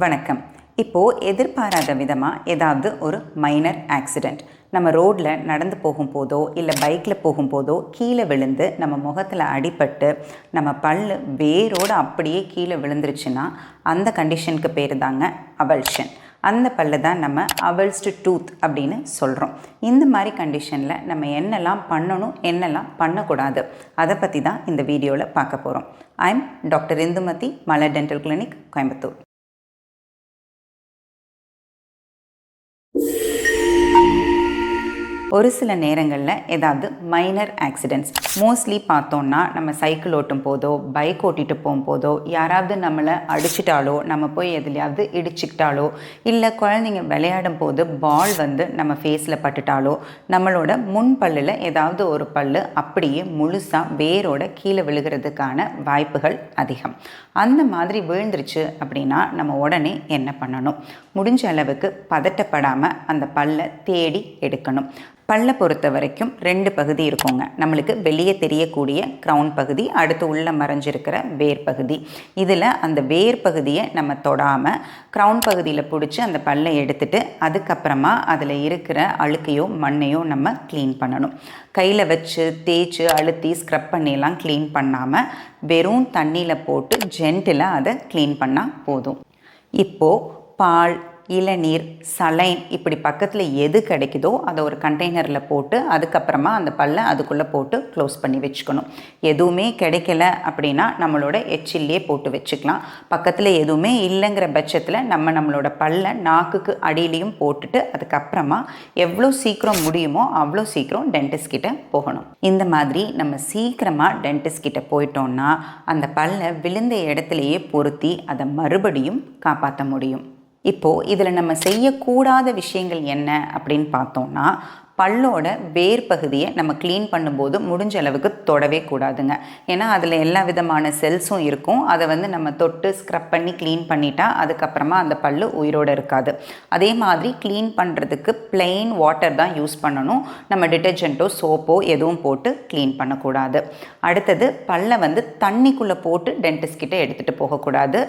வணக்கம். இப்போது எதிர்பாராத விதமாக ஏதாவது ஒரு மைனர் ஆக்சிடெண்ட் நம்ம ரோட்டில் நடந்து போகும்போதோ இல்லை பைக்கில் போகும்போதோ கீழே விழுந்து நம்ம முகத்தில் அடிபட்டு நம்ம பல்லு வேரோடு அப்படியே கீழே விழுந்துருச்சுன்னா அந்த கண்டிஷனுக்கு பேர் தாங்க அவல்ஷன். அந்த பல்லை தான் நம்ம அவல்ஸ்டு டூத் அப்படின்னு சொல்கிறோம். இந்த மாதிரி கண்டிஷனில் நம்ம என்னெல்லாம் பண்ணணும், என்னெல்லாம் பண்ணக்கூடாது, அதை பற்றி தான் இந்த வீடியோவில் பார்க்க போகிறோம். I am doctor Indumathi, Malar dental clinic, Coimbatore. ஒரு சில நேரங்களில் ஏதாவது மைனர் ஆக்சிடெண்ட்ஸ், மோஸ்ட்லி பார்த்தோன்னா நம்ம சைக்கிள் ஓட்டும் போதோ பைக் ஓட்டிகிட்டு போகும்போதோ யாராவது நம்மளை அடிச்சிட்டாலோ, நம்ம போய் எதுலையாவது இடிச்சிக்கிட்டாலோ, இல்லை குழந்தைங்க விளையாடும் போது பால் வந்து நம்ம ஃபேஸில் பட்டுட்டாலோ, நம்மளோட முன் பல்லில் ஏதாவது ஒரு பல் அப்படியே முழுசாக வேரோட கீழே விழுகிறதுக்கான வாய்ப்புகள் அதிகம். அந்த மாதிரி விழுந்துருச்சு அப்படின்னா நம்ம உடனே என்ன பண்ணணும்? முடிஞ்ச அளவுக்கு பதட்டப்படாமல் அந்த பல்லை தேடி எடுக்கணும். பல்லை பொறுத்த வரைக்கும் 2 பகுதி இருக்குங்க. நம்மளுக்கு வெளியே தெரியக்கூடிய க்ரௌன் பகுதி, அடுத்து உள்ள மறைஞ்சிருக்கிற வேர் பகுதி. இதில் அந்த வேர் பகுதியை நம்ம தொடாமல் க்ரௌன் பகுதியில் பிடிச்சி அந்த பல்லை எடுத்துட்டு அதுக்கப்புறமா அதில் இருக்கிற அழுக்கையோ மண்ணையோ நம்ம க்ளீன் பண்ணணும். கையில் வச்சு தேய்ச்சி அழுத்தி ஸ்க்ரப் பண்ணியெல்லாம் க்ளீன் பண்ணாமல் வெறும் தண்ணியில் போட்டு ஜென்டில் அதை க்ளீன் பண்ணால் போதும். இப்போது பால், இளநீர், சலைன் இப்படி பக்கத்தில் எது கிடைக்குதோ அதை ஒரு கண்டெய்னரில் போட்டு அதுக்கப்புறமா அந்த பல்லை அதுக்குள்ளே போட்டு க்ளோஸ் பண்ணி வச்சுக்கணும். எதுவுமே கிடைக்கல அப்படின்னா நம்மளோட எச்சில்லையே போட்டு வச்சுக்கலாம். பக்கத்தில் எதுவுமே இல்லைங்கிற பட்சத்தில் நம்மளோட பல்லை நாக்குக்கு அடியிலையும் போட்டுட்டு அதுக்கப்புறமா எவ்வளோ சீக்கிரம் முடியுமோ அவ்வளோ சீக்கிரம் டென்டிஸ்ட் கிட்ட போகணும். இந்த மாதிரி நம்ம சீக்கிரமாக டென்டிஸ்ட் கிட்ட போயிட்டோம்னா அந்த பல்லை விழுந்த இடத்துலையே பொருத்தி அதை மறுபடியும் காப்பாற்ற முடியும். இப்போது இதில் நம்ம செய்யக்கூடாத விஷயங்கள் என்ன அப்படின்னு பார்த்தோம்னா, பல்லோட வேர் பகுதியை நம்ம க்ளீன் பண்ணும்போது முடிஞ்ச அளவுக்கு தொடவே கூடாதுங்க. ஏன்னா அதில் எல்லா விதமான செல்ஸும் இருக்கும். அதை வந்து நம்ம தொட்டு ஸ்க்ரப் பண்ணி க்ளீன் பண்ணிட்டா அதுக்கப்புறமா அந்த பல்லு உயிரோடு இருக்காது. அதே மாதிரி க்ளீன் பண்ணுறதுக்கு பிளெயின் வாட்டர் தான் யூஸ் பண்ணணும். நம்ம டிட்டர்ஜென்ட்டோ சோப்போ எதுவும் போட்டு க்ளீன் பண்ணக்கூடாது. அடுத்தது பல்லை வந்து தண்ணிக்குள்ளே போட்டு டென்டிஸ்ட் கிட்ட எடுத்துகிட்டு போகக்கூடாது.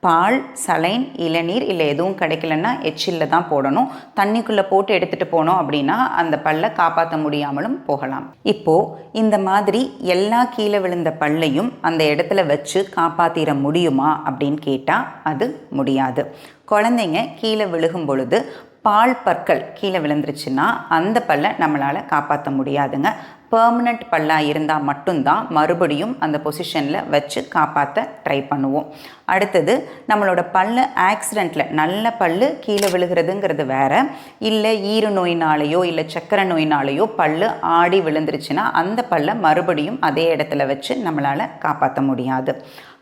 பால், சலைன், இளநீர் இல்லை எதுவும் கிடைக்கலன்னா எச்சில்ல தான் போடணும். தண்ணிக்குள்ளே போட்டு எடுத்துகிட்டு போனோம் அப்படின்னா அந்த பல்லை காப்பாற்ற முடியாமலும் போகலாம். இப்போது இந்த மாதிரி எல்லா கீழே விழுந்த பல்லையும் அந்த இடத்துல வச்சு காப்பாற்றிட முடியுமா அப்படின்னு கேட்டால் அது முடியாது. குழந்தைங்க கீழே விழுகும் பொழுது பால் பற்கள் கீழே விழுந்துருச்சுன்னா அந்த பல்லை நம்மளால் காப்பாற்ற முடியாதுங்க. பெர்மனண்ட் பல்லாக இருந்தால் மட்டும்தான் மறுபடியும் அந்த பொசிஷனில் வச்சு காப்பாற்ற ட்ரை பண்ணுவோம். அடுத்தது நம்மளோட பல்லு ஆக்சிடெண்ட்டில் நல்ல பல்லு கீழே விழுகிறதுங்கிறது வேறு. இல்லை ஈறு நோயினாலேயோ இல்லை சக்கரை நோயினாலேயோ பல்லு ஆடி விழுந்துருச்சுன்னா அந்த பல்லை மறுபடியும் அதே இடத்துல வச்சு நம்மளால் காப்பாற்ற முடியாது.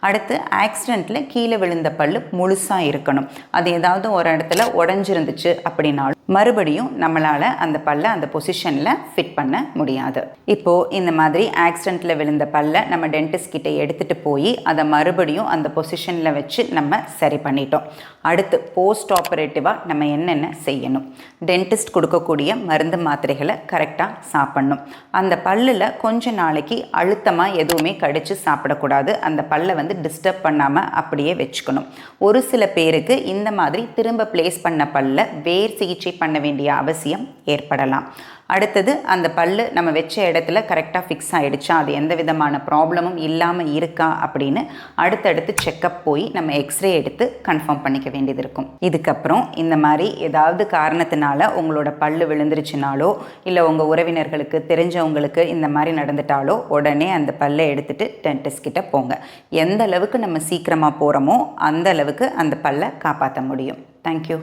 அடுத்து ஆக்சிடெண்ட்டில் கீழே விழுந்த பல்லு முழுசாக இருக்கணும். அது ஏதாவது ஒரு இடத்துல உடஞ்சிருந்துச்சு அப்படின்னாலும் மறுபடியும் நம்மளால் அந்த பல்லை அந்த பொசிஷனில் ஃபிட் பண்ண முடியாது. இப்போது இந்த மாதிரி ஆக்சிடெண்ட்டில் விழுந்த பல்லை நம்ம டென்டிஸ்ட் கிட்ட எடுத்துகிட்டு போய் அதை மறுபடியும் அந்த பொசிஷனில் வச்சு நம்ம சரி பண்ணிட்டோம். அடுத்து போஸ்ட் ஆப்ரேட்டிவாக நம்ம என்னென்ன செய்யணும்? டென்டிஸ்ட் கொடுக்கக்கூடிய மருந்து மாத்திரைகளை கரெக்டாக சாப்பிட்ணும். அந்த பல்லில் கொஞ்ச நாளைக்கு அழுத்தமாக எதுவுமே கடித்து சாப்பிடக்கூடாது. அந்த பல்லை வந்து டிஸ்டர்ப் பண்ணாமல் அப்படியே வச்சுக்கணும். ஒரு சில பேருக்கு இந்த மாதிரி திரும்ப பிளேஸ் பண்ண பல்லை வேர் சிகிச்சை பண்ண வேண்டிய அவசியம் ஏற்படலாம். அடுத்தது அந்த பல்லு நம்ம வச்ச இடத்துல கரெக்டாக ஃபிக்ஸ் ஆகிடுச்சா, அது எந்த விதமான ப்ராப்ளமும் இல்லாமல் இருக்கா அப்படின்னு அடுத்தடுத்து செக்கப் போய் நம்ம எக்ஸ்ரே எடுத்து கன்ஃபார்ம் பண்ணிக்க வேண்டியது இருக்கும். இதுக்கப்புறம் இந்த மாதிரி ஏதாவது காரணத்தினால உங்களோட பல்லு விழுந்துருச்சுனாலோ இல்லை உங்கள் உறவினர்களுக்கு தெரிஞ்சவங்களுக்கு இந்த மாதிரி நடந்துட்டாலோ உடனே அந்த பல்லை எடுத்துகிட்டு டென்டிஸ்ட் கிட்ட போங்க. எந்த அளவுக்கு நம்ம சீக்கிரமாக போகிறோமோ அந்த அளவுக்கு அந்த பல்லை காப்பாற்ற முடியும். தேங்க்யூ.